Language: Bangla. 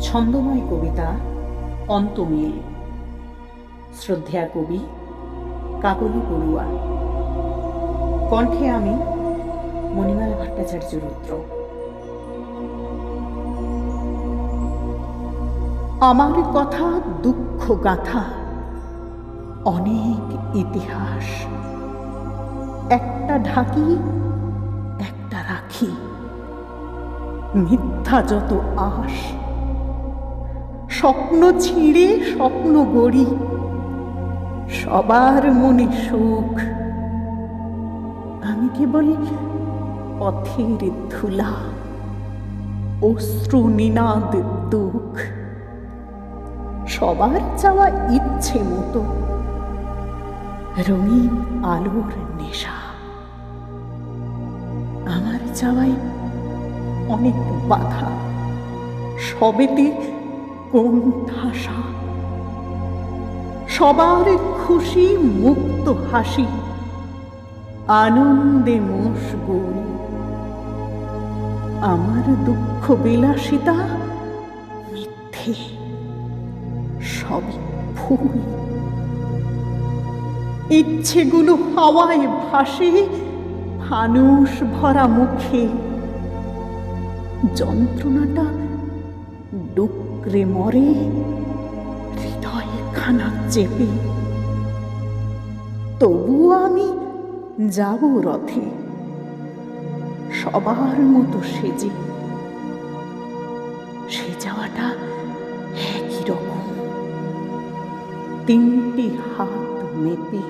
ছন্দময় কবিতা অন্তমিল। শ্রদ্ধেয়া কবি কাকলি বড়ুয়া। কণ্ঠে আমি মণিমালা ভট্টাচার্য রুদ্র। আমার কথা দুঃখ গাথা, অনেক ইতিহাস, একটা ঢাকি একটা রাখি, মিথ্যা যত আশ, স্বপ্ন ছিঁড়ে স্বপ্ন গড়ি, সবার মনে সুখ, আমি কেবল পথের ধুলা, অশ্রু নিনাদ দুঃখ, সবার চাওয়া ইচ্ছে মতো রঙিন আলোর নেশা। আমার চাওয়ায় অনেক বাধা, সবেতে কোণঠাসা, সবার খুশি মুক্ত হাসি, আনন্দে মশগুল। আমার দুঃখ বিলাসিতা মিথ্যে, সবই ভুল। ইচ্ছেগুলো হাওয়ায় ভাসে ফানুষ ভরা মুখে, যন্ত্রণাটা ডুকরে মরে হৃদয় খানা চেপে। তবুও আমি যাব রথে সবার মতো সেজে, সে যাওয়াটা একই রকম, তিনটি হাত মেপে।